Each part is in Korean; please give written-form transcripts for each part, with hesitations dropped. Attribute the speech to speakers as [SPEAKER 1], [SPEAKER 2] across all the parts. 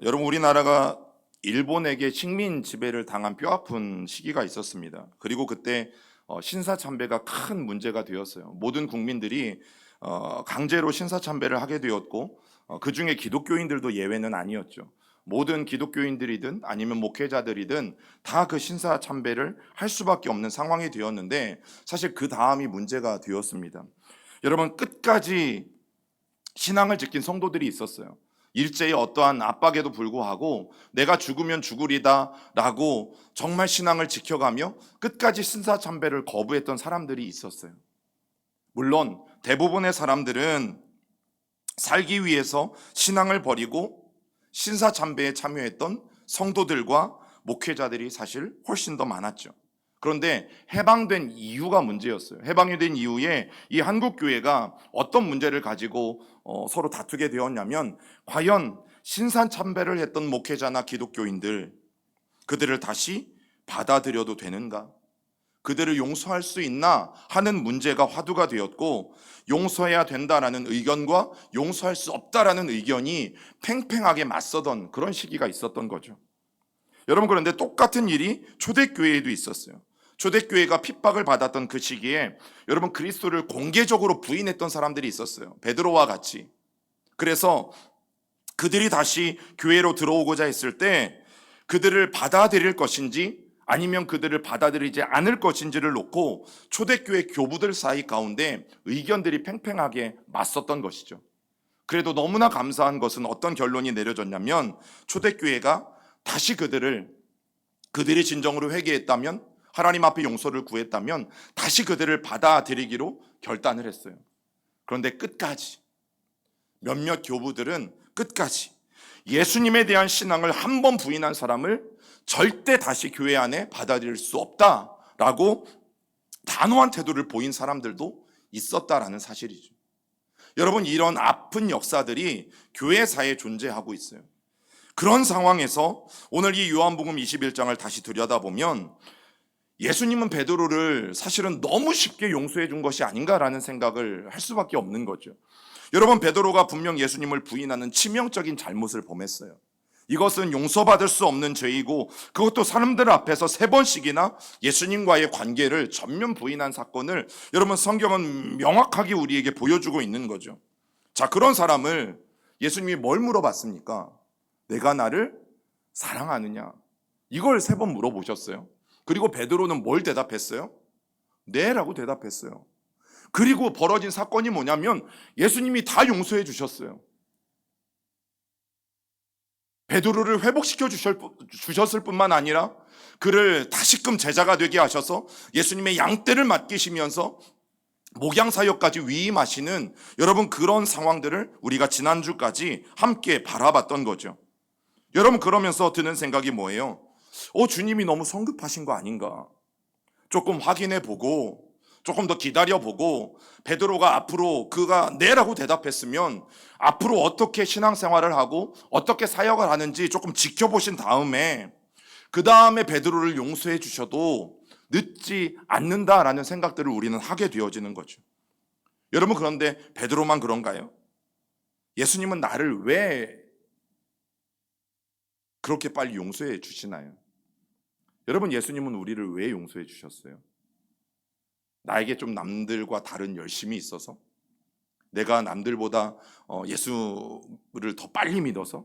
[SPEAKER 1] 여러분, 우리나라가 일본에게 식민 지배를 당한 뼈아픈 시기가 있었습니다. 그리고 그때 신사참배가 큰 문제가 되었어요. 모든 국민들이 강제로 신사참배를 하게 되었고, 그 중에 기독교인들도 예외는 아니었죠. 모든 기독교인들이든 아니면 목회자들이든 다 그 신사참배를 할 수밖에 없는 상황이 되었는데, 사실 그 다음이 문제가 되었습니다. 여러분, 끝까지 신앙을 지킨 성도들이 있었어요. 일제의 어떠한 압박에도 불구하고 내가 죽으면 죽으리다 라고 정말 신앙을 지켜가며 끝까지 신사참배를 거부했던 사람들이 있었어요. 물론 대부분의 사람들은 살기 위해서 신앙을 버리고 신사참배에 참여했던 성도들과 목회자들이 사실 훨씬 더 많았죠. 그런데 해방된 이유가 문제였어요. 해방이 된 이후에 이 한국교회가 어떤 문제를 가지고 서로 다투게 되었냐면, 과연 신사참배를 했던 목회자나 기독교인들, 그들을 다시 받아들여도 되는가? 그들을 용서할 수 있나 하는 문제가 화두가 되었고, 용서해야 된다라는 의견과 용서할 수 없다라는 의견이 팽팽하게 맞서던 그런 시기가 있었던 거죠. 여러분, 그런데 똑같은 일이 초대교회에도 있었어요. 초대교회가 핍박을 받았던 그 시기에 여러분, 그리스도를 공개적으로 부인했던 사람들이 있었어요. 베드로와 같이. 그래서 그들이 다시 교회로 들어오고자 했을 때 그들을 받아들일 것인지 아니면 그들을 받아들이지 않을 것인지를 놓고 초대교회 교부들 사이 가운데 의견들이 팽팽하게 맞섰던 것이죠. 그래도 너무나 감사한 것은 어떤 결론이 내려졌냐면, 초대교회가 다시 그들이 진정으로 회개했다면, 하나님 앞에 용서를 구했다면 다시 그들을 받아들이기로 결단을 했어요. 그런데 끝까지 몇몇 교부들은 끝까지 예수님에 대한 신앙을 한 번 부인한 사람을 절대 다시 교회 안에 받아들일 수 없다라고 단호한 태도를 보인 사람들도 있었다라는 사실이죠. 여러분, 이런 아픈 역사들이 교회사에 존재하고 있어요. 그런 상황에서 오늘 이 요한복음 21장을 다시 들여다보면 예수님은 베드로를 사실은 너무 쉽게 용서해 준 것이 아닌가라는 생각을 할 수밖에 없는 거죠. 여러분, 베드로가 분명 예수님을 부인하는 치명적인 잘못을 범했어요. 이것은 용서받을 수 없는 죄이고, 그것도 사람들 앞에서 3번씩이나 예수님과의 관계를 전면 부인한 사건을 여러분, 성경은 명확하게 우리에게 보여주고 있는 거죠. 자, 그런 사람을 예수님이 뭘 물어봤습니까? 내가 나를 사랑하느냐? 이걸 3번 물어보셨어요. 그리고 베드로는 뭘 대답했어요? 네 라고 대답했어요. 그리고 벌어진 사건이 뭐냐면 예수님이 다 용서해 주셨어요. 베드로를 회복시켜 주셨을 뿐만 아니라 그를 다시금 제자가 되게 하셔서 예수님의 양떼를 맡기시면서 목양사역까지 위임하시는, 여러분, 그런 상황들을 우리가 지난주까지 함께 바라봤던 거죠. 여러분, 그러면서 드는 생각이 뭐예요? 주님이 너무 성급하신 거 아닌가? 조금 확인해 보고 조금 더 기다려 보고 베드로가 앞으로 그가 네라고 대답했으면 앞으로 어떻게 신앙생활을 하고 어떻게 사역을 하는지 조금 지켜보신 다음에 그 다음에 베드로를 용서해 주셔도 늦지 않는다라는 생각들을 우리는 하게 되어지는 거죠. 여러분, 그런데 베드로만 그런가요? 예수님은 나를 왜 그렇게 빨리 용서해 주시나요? 여러분, 예수님은 우리를 왜 용서해 주셨어요? 나에게 좀 남들과 다른 열심이 있어서? 내가 남들보다 예수를 더 빨리 믿어서?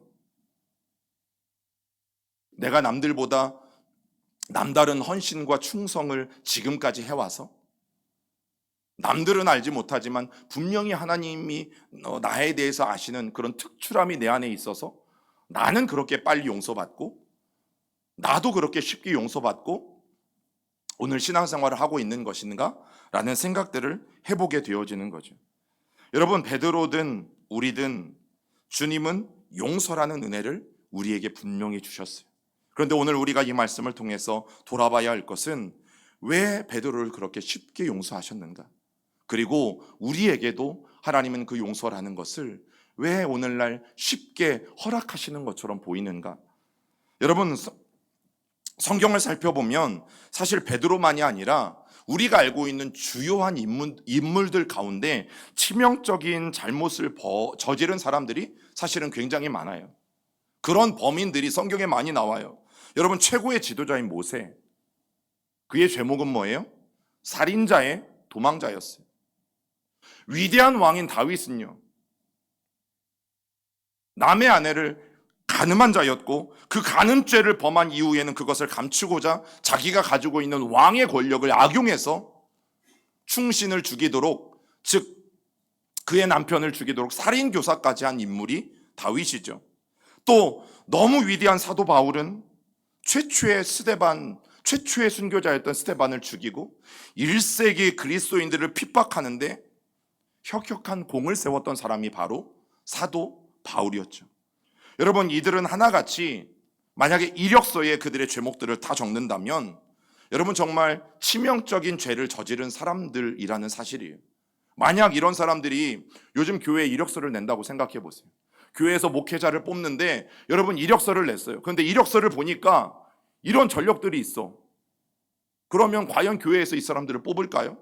[SPEAKER 1] 내가 남들보다 남다른 헌신과 충성을 지금까지 해와서? 남들은 알지 못하지만 분명히 하나님이 나에 대해서 아시는 그런 특출함이 내 안에 있어서 나는 그렇게 빨리 용서받고 나도 그렇게 쉽게 용서받고 오늘 신앙생활을 하고 있는 것인가? 라는 생각들을 해보게 되어지는 거죠. 여러분, 베드로든 우리든 주님은 용서라는 은혜를 우리에게 분명히 주셨어요. 그런데 오늘 우리가 이 말씀을 통해서 돌아봐야 할 것은 왜 베드로를 그렇게 쉽게 용서하셨는가? 그리고 우리에게도 하나님은 그 용서라는 것을 왜 오늘날 쉽게 허락하시는 것처럼 보이는가? 여러분, 성경을 살펴보면 사실 베드로만이 아니라 우리가 알고 있는 주요한 인물들 가운데 치명적인 잘못을 저지른 사람들이 사실은 굉장히 많아요. 그런 범인들이 성경에 많이 나와요. 여러분, 최고의 지도자인 모세, 그의 죄목은 뭐예요? 살인자의 도망자였어요. 위대한 왕인 다윗은요, 남의 아내를 간음한 자였고, 그 간음죄를 범한 이후에는 그것을 감추고자 자기가 가지고 있는 왕의 권력을 악용해서 충신을 죽이도록, 즉 그의 남편을 죽이도록 살인교사까지 한 인물이 다윗이죠. 또 너무 위대한 사도 바울은 최초의 순교자였던 스데반을 죽이고 1세기 그리스도인들을 핍박하는데 혁혁한 공을 세웠던 사람이 바로 사도 바울이었죠. 여러분, 이들은 하나같이 만약에 이력서에 그들의 죄목들을 다 적는다면 여러분, 정말 치명적인 죄를 저지른 사람들이라는 사실이에요. 만약 이런 사람들이 요즘 교회에 이력서를 낸다고 생각해 보세요. 교회에서 목회자를 뽑는데 여러분, 이력서를 냈어요. 그런데 이력서를 보니까 이런 전력들이 있어. 그러면 과연 교회에서 이 사람들을 뽑을까요?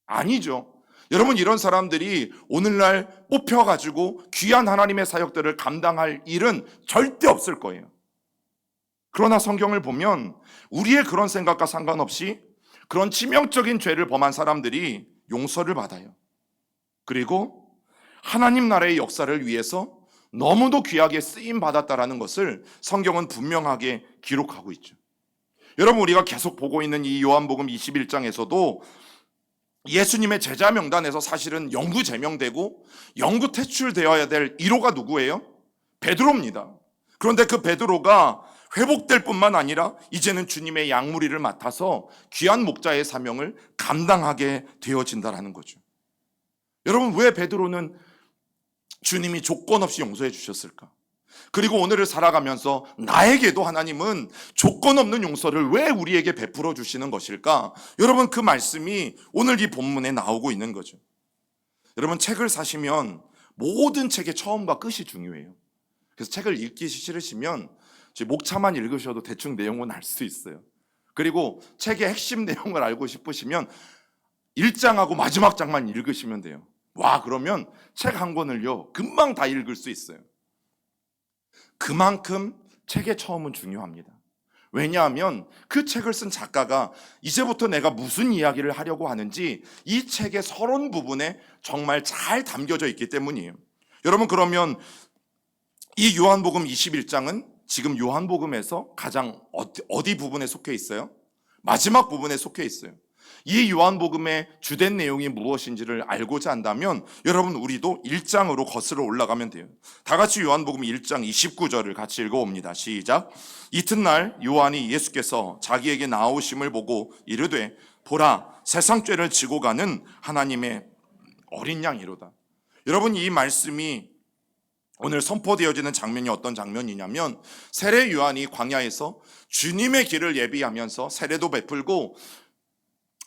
[SPEAKER 1] 아니죠. 여러분, 이런 사람들이 오늘날 뽑혀가지고 귀한 하나님의 사역들을 감당할 일은 절대 없을 거예요. 그러나 성경을 보면 우리의 그런 생각과 상관없이 그런 치명적인 죄를 범한 사람들이 용서를 받아요. 그리고 하나님 나라의 역사를 위해서 너무도 귀하게 쓰임 받았다라는 것을 성경은 분명하게 기록하고 있죠. 여러분, 우리가 계속 보고 있는 이 요한복음 21장에서도 예수님의 제자 명단에서 사실은 영구 제명되고 영구 퇴출되어야 될 1호가 누구예요? 베드로입니다. 그런데 그 베드로가 회복될 뿐만 아니라 이제는 주님의 양무리를 맡아서 귀한 목자의 사명을 감당하게 되어진다는 거죠. 여러분, 왜 베드로는 주님이 조건 없이 용서해 주셨을까? 그리고 오늘을 살아가면서 나에게도 하나님은 조건 없는 용서를 왜 우리에게 베풀어 주시는 것일까? 여러분, 그 말씀이 오늘 이 본문에 나오고 있는 거죠. 여러분, 책을 사시면 모든 책의 처음과 끝이 중요해요. 그래서 책을 읽기 싫으시면 목차만 읽으셔도 대충 내용은 알 수 있어요. 그리고 책의 핵심 내용을 알고 싶으시면 1장하고 마지막 장만 읽으시면 돼요. 와, 그러면 책 한 권을요 금방 다 읽을 수 있어요. 그만큼 책의 처음은 중요합니다. 왜냐하면 그 책을 쓴 작가가 이제부터 내가 무슨 이야기를 하려고 하는지 이 책의 서론 부분에 정말 잘 담겨져 있기 때문이에요. 여러분, 그러면 이 요한복음 21장은 지금 요한복음에서 가장 어디 부분에 속해 있어요? 마지막 부분에 속해 있어요. 이 요한복음의 주된 내용이 무엇인지를 알고자 한다면 여러분, 우리도 1장으로 거슬러 올라가면 돼요. 다 같이 요한복음 1장 29절을 같이 읽어봅니다. 시작. 이튿날 요한이 예수께서 자기에게 나오심을 보고 이르되 보라, 세상 죄를 지고 가는 하나님의 어린 양이로다. 여러분, 이 말씀이 오늘 선포되어지는 장면이 어떤 장면이냐면 세례 요한이 광야에서 주님의 길을 예비하면서 세례도 베풀고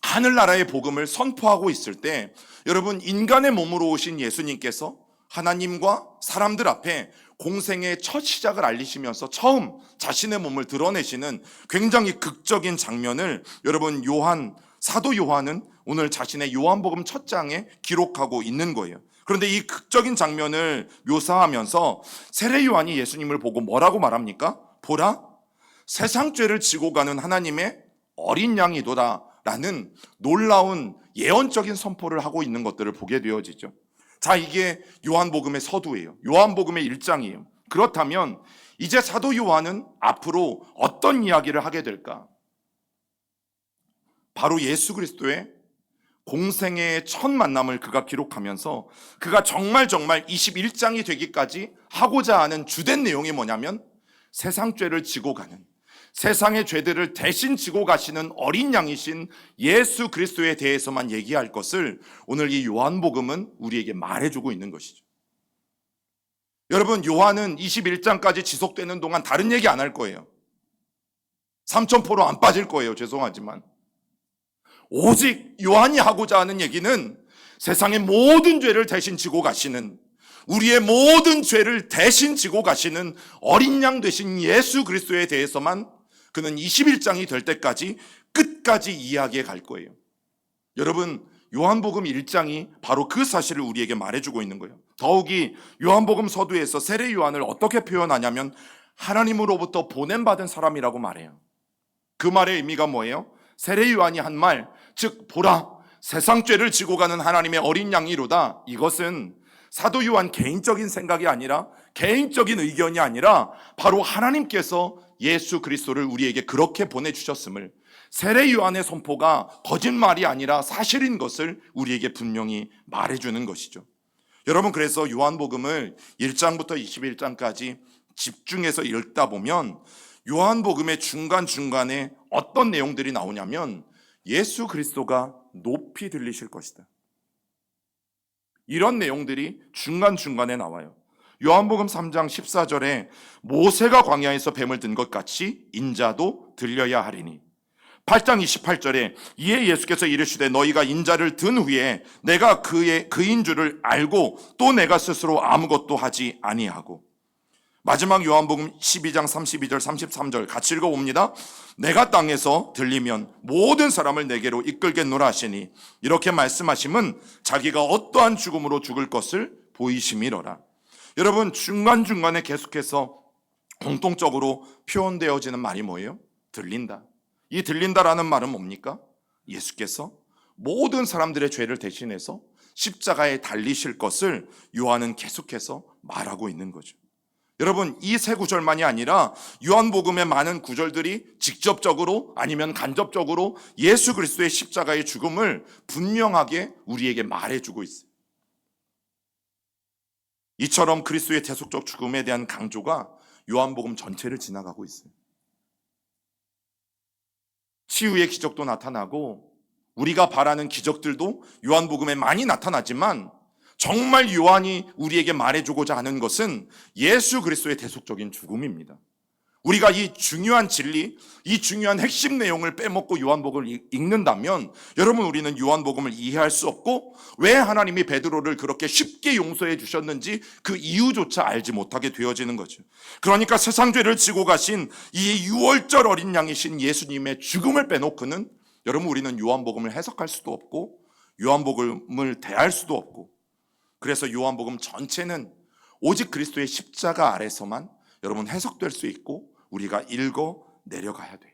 [SPEAKER 1] 하늘나라의 복음을 선포하고 있을 때 여러분, 인간의 몸으로 오신 예수님께서 하나님과 사람들 앞에 공생의 첫 시작을 알리시면서 처음 자신의 몸을 드러내시는 굉장히 극적인 장면을 여러분, 사도 요한은 오늘 자신의 요한복음 첫 장에 기록하고 있는 거예요. 그런데 이 극적인 장면을 묘사하면서 세례 요한이 예수님을 보고 뭐라고 말합니까? 보라, 세상 죄를 지고 가는 하나님의 어린 양이도다 라는 놀라운 예언적인 선포를 하고 있는 것들을 보게 되어지죠. 자, 이게 요한복음의 서두예요. 요한복음의 1장이에요. 그렇다면 이제 사도 요한은 앞으로 어떤 이야기를 하게 될까? 바로 예수 그리스도의 공생의 첫 만남을 그가 기록하면서 그가 정말 21장이 되기까지 하고자 하는 주된 내용이 뭐냐면 세상 죄를 지고 가는, 세상의 죄들을 대신 지고 가시는 어린 양이신 예수 그리스도에 대해서만 얘기할 것을 오늘 이 요한복음은 우리에게 말해주고 있는 것이죠. 여러분, 요한은 21장까지 지속되는 동안 다른 얘기 안 할 거예요. 삼천포로 안 빠질 거예요. 죄송하지만 오직 요한이 하고자 하는 얘기는 세상의 모든 죄를 대신 지고 가시는, 우리의 모든 죄를 대신 지고 가시는 어린 양 되신 예수 그리스도에 대해서만 그는 21장이 될 때까지 끝까지 이야기해 갈 거예요. 여러분, 요한복음 1장이 바로 그 사실을 우리에게 말해주고 있는 거예요. 더욱이 요한복음 서두에서 세례 요한을 어떻게 표현하냐면 하나님으로부터 보냄받은 사람이라고 말해요. 그 말의 의미가 뭐예요? 세례 요한이 한 말, 즉 보라 세상 죄를 지고 가는 하나님의 어린 양이로다. 이것은 사도 요한 개인적인 생각이 아니라, 개인적인 의견이 아니라 바로 하나님께서 예수 그리스도를 우리에게 그렇게 보내주셨음을, 세례 요한의 선포가 거짓말이 아니라 사실인 것을 우리에게 분명히 말해주는 것이죠. 여러분, 그래서 요한복음을 1장부터 21장까지 집중해서 읽다 보면 요한복음의 중간중간에 어떤 내용들이 나오냐면 예수 그리스도가 높이 들리실 것이다, 이런 내용들이 중간중간에 나와요. 요한복음 3장 14절에 모세가 광야에서 뱀을 든 것 같이 인자도 들려야 하리니, 8장 28절에 이에 예수께서 이르시되 너희가 인자를 든 후에 내가 그인 줄을 알고 또 내가 스스로 아무것도 하지 아니하고, 마지막 요한복음 12장 32절 33절 같이 읽어봅니다. 내가 땅에서 들리면 모든 사람을 내게로 이끌겠노라 하시니, 이렇게 말씀하심은 자기가 어떠한 죽음으로 죽을 것을 보이심이로라. 여러분, 중간중간에 계속해서 공통적으로 표현되어지는 말이 뭐예요? 들린다. 이 들린다라는 말은 뭡니까? 예수께서 모든 사람들의 죄를 대신해서 십자가에 달리실 것을 요한은 계속해서 말하고 있는 거죠. 여러분, 이 세 구절만이 아니라 요한복음의 많은 구절들이 직접적으로 아니면 간접적으로 예수 그리스도의 십자가의 죽음을 분명하게 우리에게 말해주고 있어요. 이처럼 그리스도의 대속적 죽음에 대한 강조가 요한복음 전체를 지나가고 있어요. 치유의 기적도 나타나고 우리가 바라는 기적들도 요한복음에 많이 나타나지만, 정말 요한이 우리에게 말해주고자 하는 것은 예수 그리스도의 대속적인 죽음입니다. 우리가 이 중요한 진리, 이 중요한 핵심 내용을 빼먹고 요한복음을 읽는다면 여러분, 우리는 요한복음을 이해할 수 없고 왜 하나님이 베드로를 그렇게 쉽게 용서해 주셨는지 그 이유조차 알지 못하게 되어지는 거죠. 그러니까 세상 죄를 지고 가신 이 유월절 어린 양이신 예수님의 죽음을 빼놓고는 여러분, 우리는 요한복음을 해석할 수도 없고 요한복음을 대할 수도 없고, 그래서 요한복음 전체는 오직 그리스도의 십자가 아래서만 여러분 해석될 수 있고 우리가 읽어 내려가야 돼요.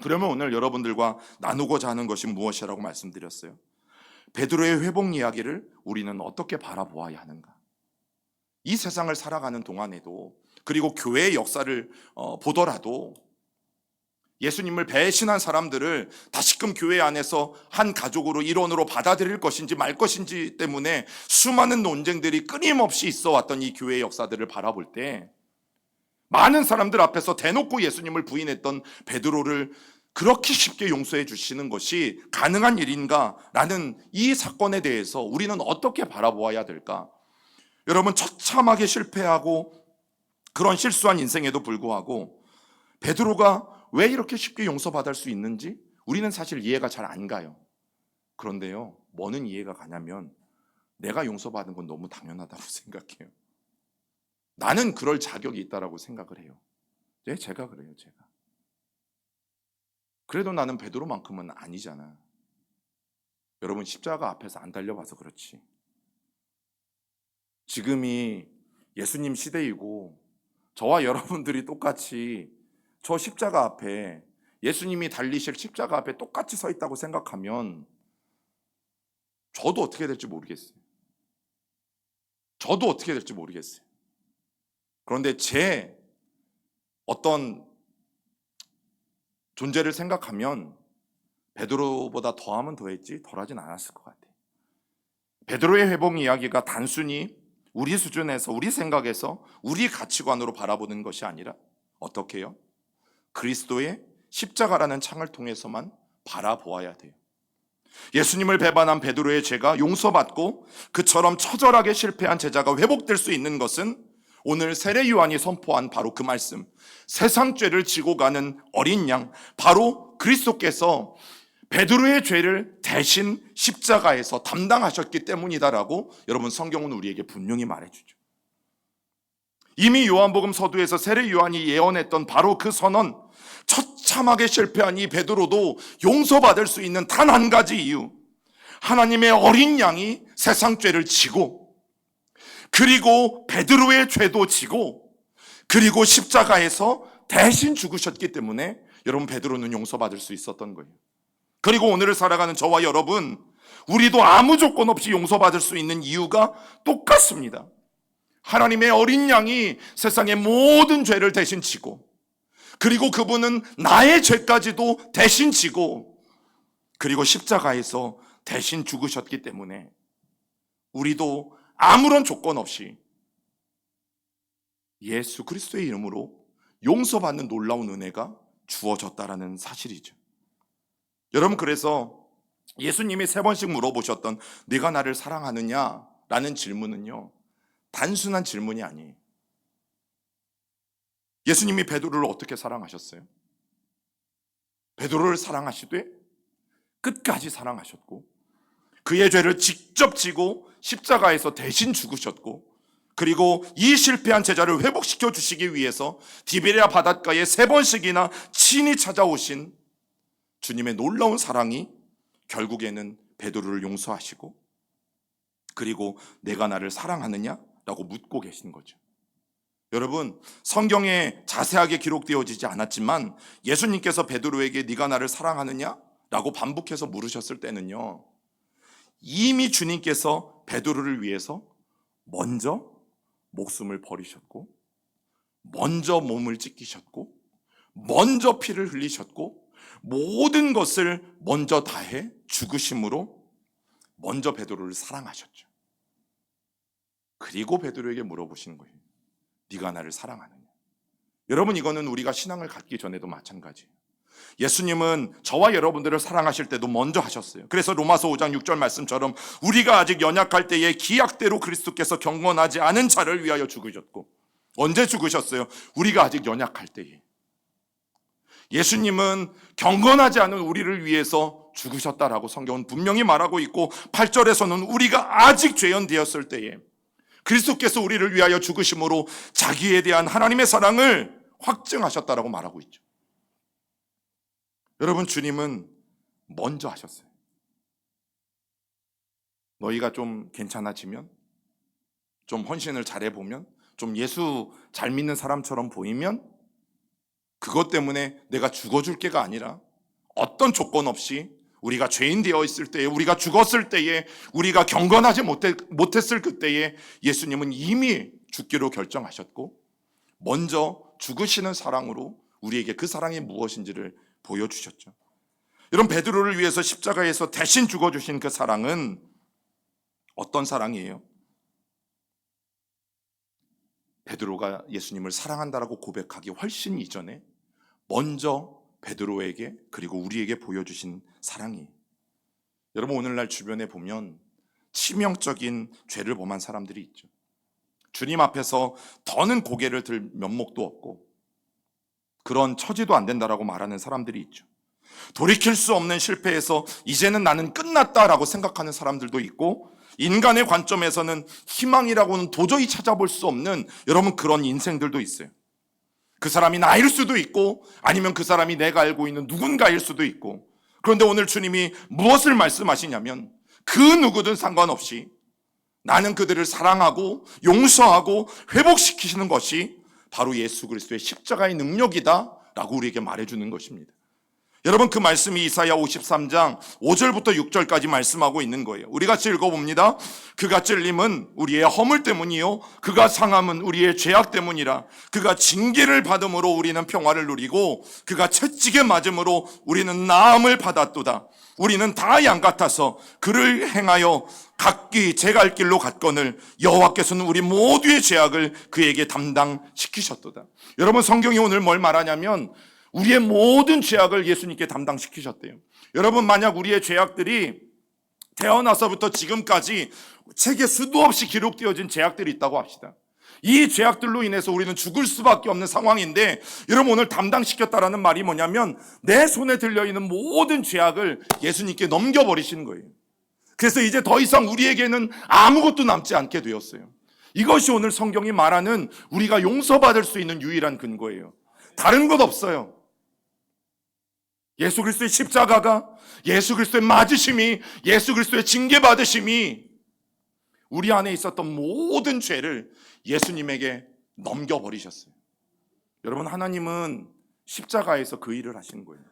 [SPEAKER 1] 그러면 오늘 여러분들과 나누고자 하는 것이 무엇이라고 말씀드렸어요? 베드로의 회복 이야기를 우리는 어떻게 바라보아야 하는가? 이 세상을 살아가는 동안에도, 그리고 교회의 역사를 보더라도 예수님을 배신한 사람들을 다시금 교회 안에서 한 가족으로, 일원으로 받아들일 것인지 말 것인지 때문에 수많은 논쟁들이 끊임없이 있어 왔던 이 교회의 역사들을 바라볼 때, 많은 사람들 앞에서 대놓고 예수님을 부인했던 베드로를 그렇게 쉽게 용서해 주시는 것이 가능한 일인가? 라는 이 사건에 대해서 우리는 어떻게 바라보아야 될까? 여러분, 처참하게 실패하고 그런 실수한 인생에도 불구하고 베드로가 왜 이렇게 쉽게 용서받을 수 있는지 우리는 사실 이해가 잘 안 가요. 그런데요, 뭐는 이해가 가냐면 내가 용서받은 건 너무 당연하다고 생각해요. 나는 그럴 자격이 있다라고 생각을 해요. 제가 그래요, 제가. 그래도 나는 베드로만큼은 아니잖아. 여러분, 십자가 앞에서 안 달려봐서 그렇지. 지금이 예수님 시대이고 저와 여러분들이 똑같이 저 십자가 앞에, 예수님이 달리실 십자가 앞에 똑같이 서 있다고 생각하면 저도 어떻게 될지 모르겠어요. 저도 어떻게 될지 모르겠어요. 그런데 제 어떤 존재를 생각하면 베드로보다 더하면 더했지 덜하진 않았을 것 같아요. 베드로의 회복 이야기가 단순히 우리 수준에서, 우리 생각에서, 우리 가치관으로 바라보는 것이 아니라 어떻게 해요? 그리스도의 십자가라는 창을 통해서만 바라보아야 돼요. 예수님을 배반한 베드로의 죄가 용서받고 그처럼 처절하게 실패한 제자가 회복될 수 있는 것은 오늘 세례 요한이 선포한 바로 그 말씀, 세상 죄를 지고 가는 어린 양, 바로 그리스도께서 베드로의 죄를 대신 십자가에서 담당하셨기 때문이다라고 여러분, 성경은 우리에게 분명히 말해주죠. 이미 요한복음 서두에서 세례 요한이 예언했던 바로 그 선언, 처참하게 실패한 이 베드로도 용서받을 수 있는 단 한 가지 이유, 하나님의 어린 양이 세상 죄를 지고, 그리고 베드로의 죄도 지고, 그리고 십자가에서 대신 죽으셨기 때문에 여러분 베드로는 용서받을 수 있었던 거예요. 그리고 오늘을 살아가는 저와 여러분, 우리도 아무 조건 없이 용서받을 수 있는 이유가 똑같습니다. 하나님의 어린 양이 세상의 모든 죄를 대신 지고, 그리고 그분은 나의 죄까지도 대신 지고, 그리고 십자가에서 대신 죽으셨기 때문에 우리도 아무런 조건 없이 예수 그리스도의 이름으로 용서받는 놀라운 은혜가 주어졌다라는 사실이죠. 여러분, 그래서 예수님이 3번씩 물어보셨던 네가 나를 사랑하느냐라는 질문은요, 단순한 질문이 아니에요. 예수님이 베드로를 어떻게 사랑하셨어요? 베드로를 사랑하시되 끝까지 사랑하셨고, 그의 죄를 직접 지고 십자가에서 대신 죽으셨고, 그리고 이 실패한 제자를 회복시켜 주시기 위해서 디베랴 바닷가에 3번씩이나 친히 찾아오신 주님의 놀라운 사랑이 결국에는 베드로를 용서하시고, 그리고 내가 나를 사랑하느냐? 라고 묻고 계신 거죠. 여러분, 성경에 자세하게 기록되어지지 않았지만 예수님께서 베드로에게 네가 나를 사랑하느냐? 라고 반복해서 물으셨을 때는요, 이미 주님께서 베드로를 위해서 먼저 목숨을 버리셨고, 먼저 몸을 찢기셨고, 먼저 피를 흘리셨고, 모든 것을 먼저 다해 죽으심으로 먼저 베드로를 사랑하셨죠. 그리고 베드로에게 물어보신 거예요. 네가 나를 사랑하느냐? 여러분, 이거는 우리가 신앙을 갖기 전에도 마찬가지예요. 예수님은 저와 여러분들을 사랑하실 때도 먼저 하셨어요. 그래서 로마서 5장 6절 말씀처럼 우리가 아직 연약할 때에 기약대로 그리스도께서 경건하지 않은 자를 위하여 죽으셨고, 언제 죽으셨어요? 우리가 아직 연약할 때에. 예수님은 경건하지 않은 우리를 위해서 죽으셨다라고 성경은 분명히 말하고 있고, 8절에서는 우리가 아직 죄인되었을 때에 그리스도께서 우리를 위하여 죽으심으로 자기에 대한 하나님의 사랑을 확증하셨다라고 말하고 있죠. 여러분, 주님은 먼저 하셨어요. 너희가 좀 괜찮아지면, 좀 헌신을 잘해보면, 좀 예수 잘 믿는 사람처럼 보이면 그것 때문에 내가 죽어줄 게가 아니라 어떤 조건 없이 우리가 죄인 되어 있을 때에, 우리가 죽었을 때에, 우리가 경건하지 못했을 그때에 예수님은 이미 죽기로 결정하셨고, 먼저 죽으시는 사랑으로 우리에게 그 사랑이 무엇인지를 보여주셨죠. 여러분, 베드로를 위해서 십자가에서 대신 죽어주신 그 사랑은 어떤 사랑이에요? 베드로가 예수님을 사랑한다라고 고백하기 훨씬 이전에 먼저 베드로에게, 그리고 우리에게 보여주신 사랑이에요. 여러분, 오늘날 주변에 보면 치명적인 죄를 범한 사람들이 있죠. 주님 앞에서 더는 고개를 들 면목도 없고 그런 처지도 안 된다라고 말하는 사람들이 있죠. 돌이킬 수 없는 실패에서 이제는 나는 끝났다라고 생각하는 사람들도 있고, 인간의 관점에서는 희망이라고는 도저히 찾아볼 수 없는 여러분 그런 인생들도 있어요. 그 사람이 나일 수도 있고, 아니면 그 사람이 내가 알고 있는 누군가일 수도 있고. 그런데 오늘 주님이 무엇을 말씀하시냐면, 그 누구든 상관없이 나는 그들을 사랑하고 용서하고 회복시키시는 것이 바로 예수 그리스도의 십자가의 능력이다 라고 우리에게 말해주는 것입니다. 여러분, 그 말씀이 이사야 53장 5절부터 6절까지 말씀하고 있는 거예요. 우리 같이 읽어봅니다. 그가 찔림은 우리의 허물 때문이요, 그가 상함은 우리의 죄악 때문이라. 그가 징계를 받음으로 우리는 평화를 누리고, 그가 채찍에 맞음으로 우리는 나음을 받았도다. 우리는 다 양 같아서 그를 행하여 각기 제 갈 길로 갔거늘 여호와께서는 우리 모두의 죄악을 그에게 담당시키셨도다. 여러분, 성경이 오늘 뭘 말하냐면 우리의 모든 죄악을 예수님께 담당시키셨대요. 여러분, 만약 우리의 죄악들이 태어나서부터 지금까지 책에 수도 없이 기록되어진 죄악들이 있다고 합시다. 이 죄악들로 인해서 우리는 죽을 수밖에 없는 상황인데, 여러분, 오늘 담당시켰다라는 말이 뭐냐면 내 손에 들려있는 모든 죄악을 예수님께 넘겨버리시는 거예요. 그래서 이제 더 이상 우리에게는 아무것도 남지 않게 되었어요. 이것이 오늘 성경이 말하는 우리가 용서받을 수 있는 유일한 근거예요. 다른 것 없어요. 예수 그리스도의 십자가가, 예수 그리스도의 맞으심이, 예수 그리스도의 징계받으심이 우리 안에 있었던 모든 죄를 예수님에게 넘겨버리셨어요. 여러분, 하나님은 십자가에서 그 일을 하신 거예요.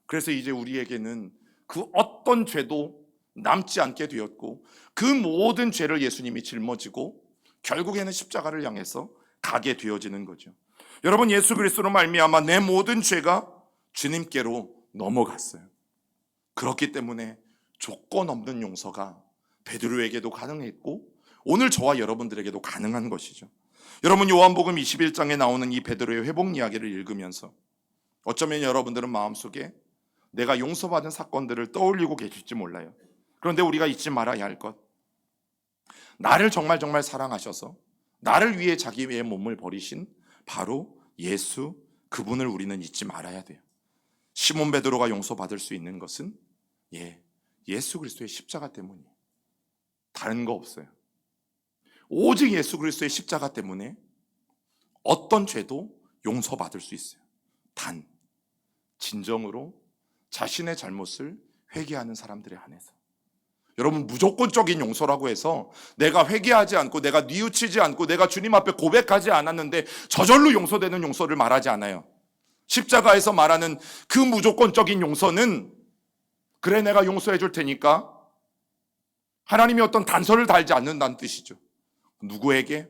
[SPEAKER 1] 그래서 이제 우리에게는 그 어떤 죄도 남지 않게 되었고, 그 모든 죄를 예수님이 짊어지고 결국에는 십자가를 향해서 가게 되어지는 거죠. 여러분, 예수 그리스도로 말미암아 내 모든 죄가 주님께로 넘어갔어요. 그렇기 때문에 조건 없는 용서가 베드로에게도 가능했고 오늘 저와 여러분들에게도 가능한 것이죠. 여러분, 요한복음 21장에 나오는 이 베드로의 회복 이야기를 읽으면서 어쩌면 여러분들은 마음속에 내가 용서받은 사건들을 떠올리고 계실지 몰라요. 그런데 우리가 잊지 말아야 할 것, 나를 정말 사랑하셔서 나를 위해 자기의 몸을 버리신 바로 예수, 그분을 우리는 잊지 말아야 돼요. 시몬 베드로가 용서받을 수 있는 것은 예수 그리스도의 십자가 때문이에요. 다른 거 없어요. 오직 예수 그리스도의 십자가 때문에 어떤 죄도 용서받을 수 있어요. 단 진정으로 자신의 잘못을 회개하는 사람들에 한해서. 여러분, 무조건적인 용서라고 해서 내가 회개하지 않고 내가 뉘우치지 않고 내가 주님 앞에 고백하지 않았는데 저절로 용서되는 용서를 말하지 않아요. 십자가에서 말하는 그 무조건적인 용서는 그래 내가 용서해 줄 테니까 하나님이 어떤 단서를 달지 않는다는 뜻이죠. 누구에게?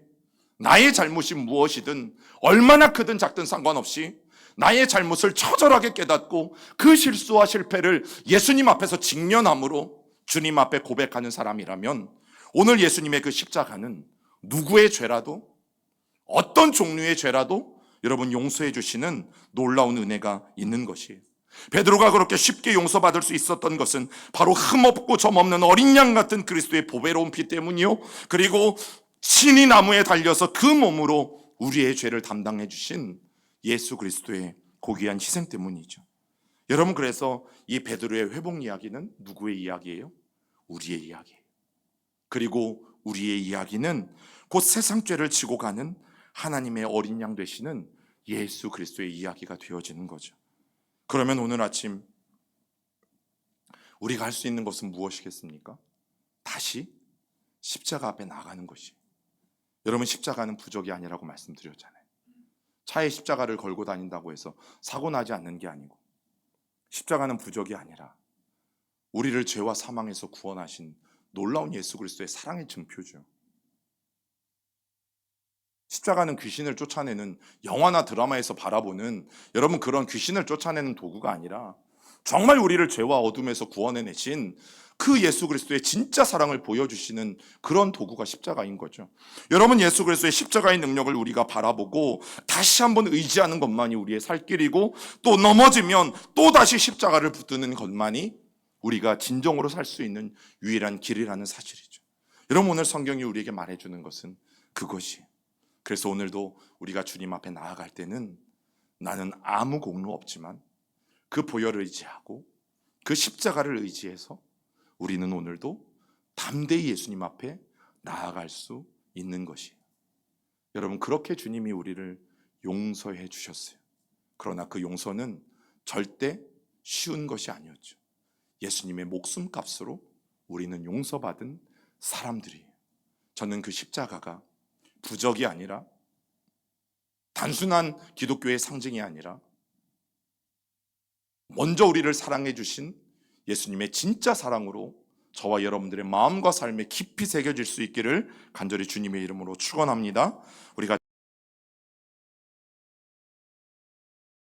[SPEAKER 1] 나의 잘못이 무엇이든 얼마나 크든 작든 상관없이 나의 잘못을 처절하게 깨닫고 그 실수와 실패를 예수님 앞에서 직면함으로 주님 앞에 고백하는 사람이라면 오늘 예수님의 그 십자가는 누구의 죄라도 어떤 종류의 죄라도 여러분 용서해 주시는 놀라운 은혜가 있는 것이에요. 베드로가 그렇게 쉽게 용서받을 수 있었던 것은 바로 흠없고 점없는 어린 양 같은 그리스도의 보배로운 피 때문이요, 그리고 친히 나무에 달려서 그 몸으로 우리의 죄를 담당해 주신 예수 그리스도의 고귀한 희생 때문이죠. 여러분, 그래서 이 베드로의 회복 이야기는 누구의 이야기예요? 우리의 이야기예요. 그리고 우리의 이야기는 곧 세상 죄를 지고 가는 하나님의 어린 양 되시는 예수 그리스도의 이야기가 되어지는 거죠. 그러면 오늘 아침 우리가 할 수 있는 것은 무엇이겠습니까? 다시 십자가 앞에 나가는 것이. 여러분, 십자가는 부적이 아니라고 말씀드렸잖아요. 차에 십자가를 걸고 다닌다고 해서 사고 나지 않는 게 아니고, 십자가는 부적이 아니라 우리를 죄와 사망에서 구원하신 놀라운 예수 그리스도의 사랑의 증표죠. 십자가는 귀신을 쫓아내는 영화나 드라마에서 바라보는 여러분 그런 귀신을 쫓아내는 도구가 아니라 정말 우리를 죄와 어둠에서 구원해내신 그 예수 그리스도의 진짜 사랑을 보여주시는 그런 도구가 십자가인 거죠. 여러분, 예수 그리스도의 십자가의 능력을 우리가 바라보고 다시 한번 의지하는 것만이 우리의 살 길이고, 또 넘어지면 또 다시 십자가를 붙드는 것만이 우리가 진정으로 살 수 있는 유일한 길이라는 사실이죠. 여러분, 오늘 성경이 우리에게 말해주는 것은 그것이에요. 그래서 오늘도 우리가 주님 앞에 나아갈 때는 나는 아무 공로 없지만 그 보혈을 의지하고 그 십자가를 의지해서 우리는 오늘도 담대히 예수님 앞에 나아갈 수 있는 것이에요. 여러분, 그렇게 주님이 우리를 용서해 주셨어요. 그러나 그 용서는 절대 쉬운 것이 아니었죠. 예수님의 목숨값으로 우리는 용서받은 사람들이에요. 저는 그 십자가가 부적이 아니라 단순한 기독교의 상징이 아니라 먼저 우리를 사랑해 주신 예수님의 진짜 사랑으로 저와 여러분들의 마음과 삶에 깊이 새겨질 수 있기를 간절히 주님의 이름으로 축원합니다. 우리가